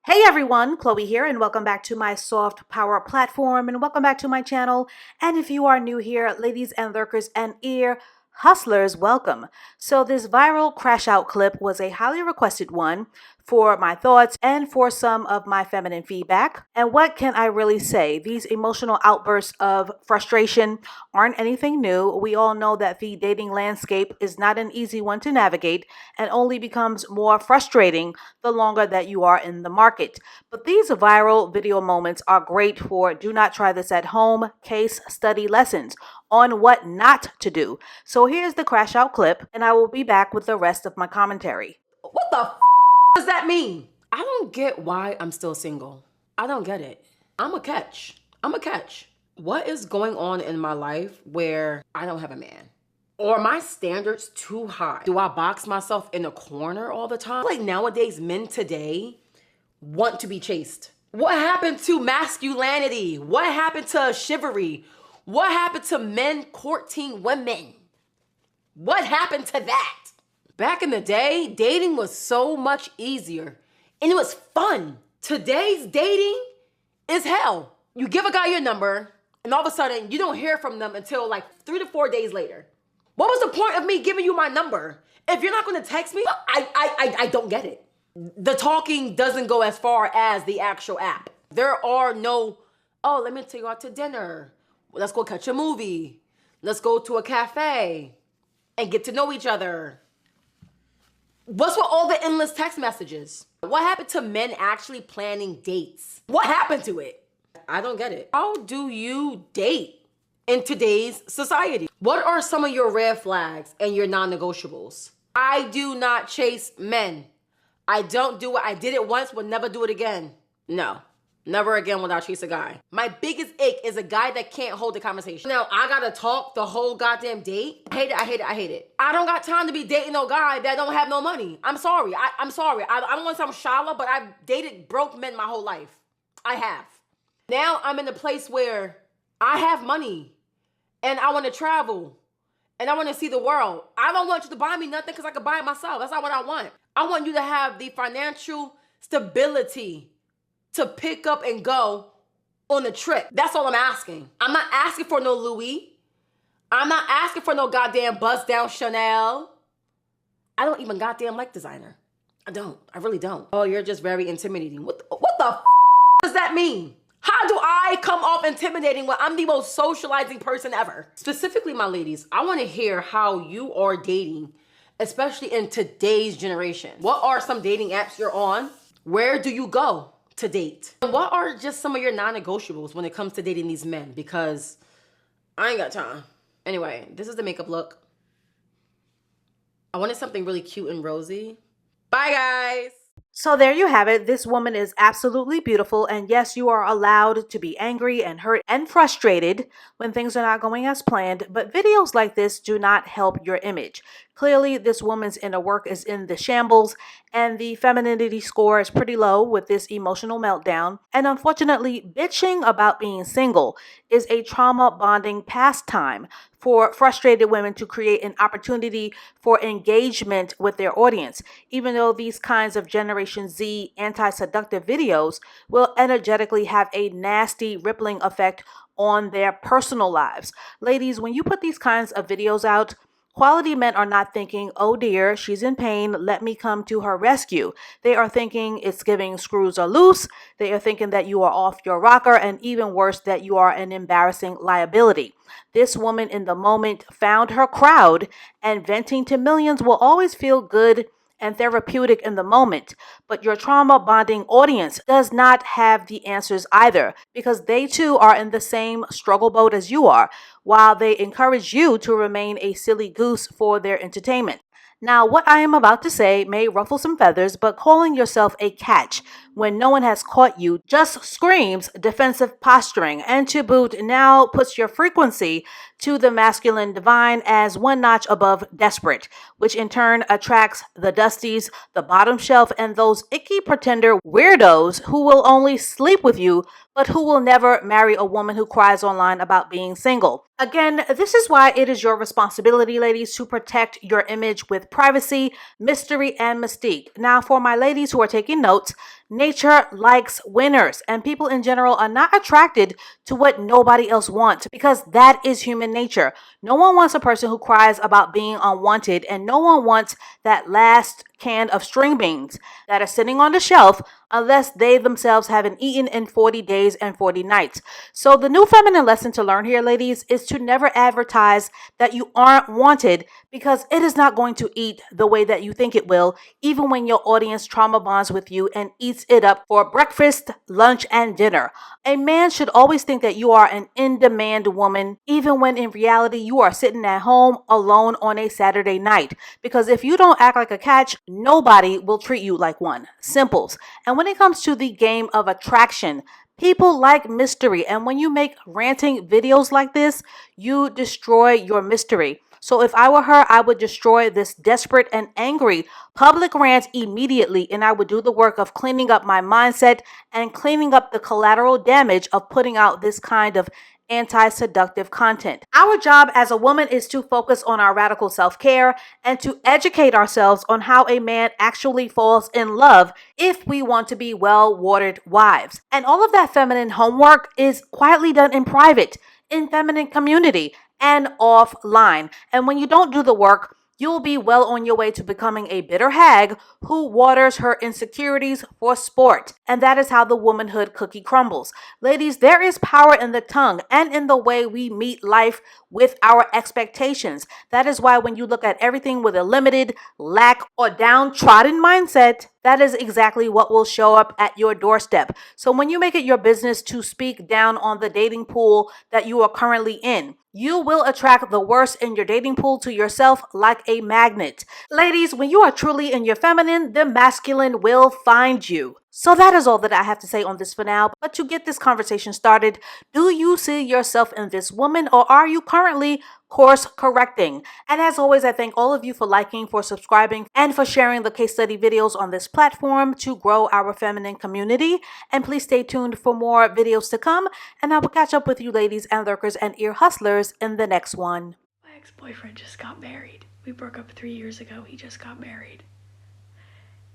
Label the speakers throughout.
Speaker 1: Hey everyone, Chloe here, and welcome back to my soft power platform, and welcome back to my channel. And if you are new here, ladies and lurkers and ear hustlers, welcome. So this viral crash out clip was a highly requested one for my thoughts and for some of my feminine feedback. And what can I really say? These emotional outbursts of frustration aren't anything new. We all know that the dating landscape is not an easy one to navigate and only becomes more frustrating the longer that you are in the market. But these viral video moments are great for do not try this at home case study lessons on what not to do. So here's the crash out clip, and I will be back with the rest of my commentary.
Speaker 2: What the does that mean? I don't get why I'm still single. I don't get it. I'm a catch. What is going on in my life where I don't have a man? Or are my standards too high? Do I box myself in a corner all the time? Like nowadays, men today want to be chased. What happened to masculinity? What happened to chivalry? What happened to men courting women? What happened to that? Back in the day, dating was so much easier and it was fun. Today's dating is hell. You give a guy your number and all of a sudden you don't hear from them until like 3 to 4 days later. What was the point of me giving you my number? If you're not gonna text me, I don't get it. The talking doesn't go as far as the actual app. There are no, oh, let me take you out to dinner. Let's go catch a movie. Let's go to a cafe and get to know each other. What's with all the endless text messages? What happened to men actually planning dates? What happened to it? I don't get it. How do you date in today's society? What are some of your red flags and your non-negotiables? I do not chase men. I don't do it. I did it once, would never do it again. No. Never again will I chase a guy. My biggest ick is a guy that can't hold the conversation. Now, I gotta talk the whole goddamn date. I hate it. I don't got time to be dating no guy that don't have no money. I'm sorry. I'm sorry. I don't want to sound shallow, but I've dated broke men my whole life. I have. Now I'm in a place where I have money and I want to travel and I want to see the world. I don't want you to buy me nothing because I can buy it myself. That's not what I want. I want you to have the financial stability to pick up and go on a trip. That's all I'm asking. I'm not asking for no Louis. I'm not asking for no goddamn bust down Chanel. I don't even goddamn like designer. I don't. I really don't. Oh, you're just very intimidating. What the does that mean? How do I come off intimidating when I'm the most socializing person ever? Specifically, my ladies, I want to hear how you are dating, especially in today's generation. What are some dating apps you're on? Where do you go to date? And what are just some of your non-negotiables when it comes to dating these men? Because I ain't got time. Anyway, this is the makeup look. I wanted something really cute and rosy. Bye, guys.
Speaker 1: So there you have it. This woman is absolutely beautiful. And yes, you are allowed to be angry and hurt and frustrated when things are not going as planned. But videos like this do not help your image. Clearly, this woman's inner work is in the shambles, and the femininity score is pretty low with this emotional meltdown. And unfortunately, bitching about being single is a trauma bonding pastime for frustrated women to create an opportunity for engagement with their audience, even though these kinds of Generation Z anti-seductive videos will energetically have a nasty rippling effect on their personal lives. Ladies, when you put these kinds of videos out, quality men are not thinking, oh dear, she's in pain, let me come to her rescue. They are thinking it's giving screws are loose. They are thinking that you are off your rocker, and even worse, that you are an embarrassing liability. This woman in the moment found her crowd, and venting to millions will always feel good and therapeutic in the moment, but your trauma bonding audience does not have the answers either, because they too are in the same struggle boat as you are, while they encourage you to remain a silly goose for their entertainment. Now, what I am about to say may ruffle some feathers, but calling yourself a catch when no one has caught you just screams defensive posturing, and to boot now puts your frequency to the masculine divine as one notch above desperate, which in turn attracts the dusties, the bottom shelf, and those icky pretender weirdos who will only sleep with you but who will never marry a woman who cries online about being single. Again, this is why it is your responsibility, ladies, to protect your image with privacy, mystery, and mystique. Now, for my ladies who are taking notes, Nature likes winners, and people in general are not attracted to what nobody else wants because that is human nature. No one wants a person who cries about being unwanted, and no one wants that last can of string beans that are sitting on the shelf unless they themselves haven't eaten in 40 days and 40 nights. So, the new feminine lesson to learn here, ladies, is to never advertise that you aren't wanted because it is not going to eat the way that you think it will, even when your audience trauma bonds with you and eats it up for breakfast, lunch, and dinner. A man should always think that you are an in-demand woman, even when in reality you are sitting at home alone on a Saturday night. Because if you don't act like a catch, nobody will treat you like one. Simples. And when it comes to the game of attraction, people like mystery. And when you make ranting videos like this, you destroy your mystery. So if I were her, I would destroy this desperate and angry public rant immediately, and I would do the work of cleaning up my mindset and cleaning up the collateral damage of putting out this kind of anti-seductive content. Our job as a woman is to focus on our radical self-care and to educate ourselves on how a man actually falls in love if we want to be well-watered wives. And all of that feminine homework is quietly done in private, in feminine community, and offline. And when you don't do the work, you'll be well on your way to becoming a bitter hag who waters her insecurities for sport. And that is how the womanhood cookie crumbles. Ladies, there is power in the tongue and in the way we meet life with our expectations. That is why when you look at everything with a limited, lack, or downtrodden mindset, that is exactly what will show up at your doorstep. So when you make it your business to speak down on the dating pool that you are currently in, you will attract the worst in your dating pool to yourself like a magnet. Ladies, when you are truly in your feminine, the masculine will find you. So that is all that I have to say on this for now. But to get this conversation started, do you see yourself in this woman, or are you currently course correcting? And as always, I thank all of you for liking, for subscribing, and for sharing the case study videos on this platform to grow our feminine community. And please stay tuned for more videos to come, and I will catch up with you ladies and lurkers and ear hustlers in the next one.
Speaker 3: My ex-boyfriend just got married. We broke up 3 years ago. He just got married.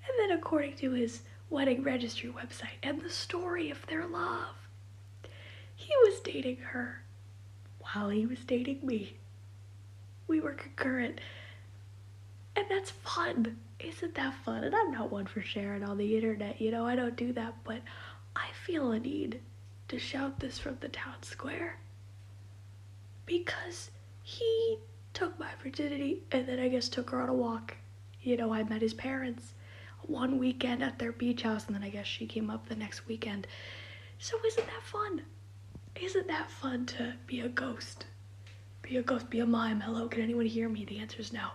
Speaker 3: And then according to his wedding registry website and the story of their love, he was dating her while he was dating me. We were concurrent. And that's fun. Isn't that fun? And I'm not one for sharing on the internet, you know, I don't do that, but I feel a need to shout this from the town square. Because he took my virginity and then I guess took her on a walk. You know, I met his parents one weekend at their beach house, and then I guess she came up the next weekend. So isn't that fun? Isn't that fun to be a ghost? Be a ghost, be a mime. Hello, can anyone hear me? The answer is no.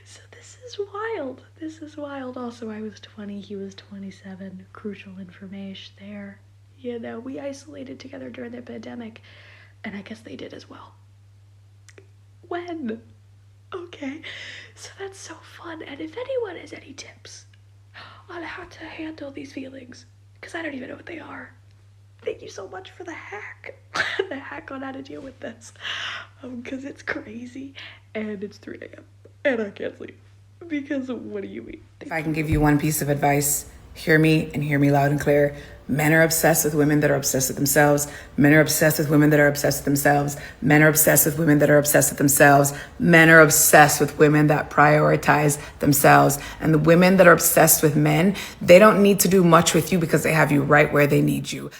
Speaker 3: So this is wild. This is wild. Also, I was 20, he was 27. Crucial information there. You know, we isolated together during the pandemic, and I guess they did as well. When? Okay, so that's so fun. And if anyone has any tips on how to handle these feelings, because I don't even know what they are, thank you so much for the hack. The hack on how to deal with this. Because it's crazy, and it's 3 a.m. and I can't sleep. Because what do you mean?
Speaker 4: If I can give you one piece of advice, hear me and hear me loud and clear. Men are obsessed with women that are obsessed with themselves. Men are obsessed with women that are obsessed with themselves. Men are obsessed with women that are obsessed with themselves. Men are obsessed with women that prioritize themselves. And the women that are obsessed with men, they don't need to do much with you because they have you right where they need you.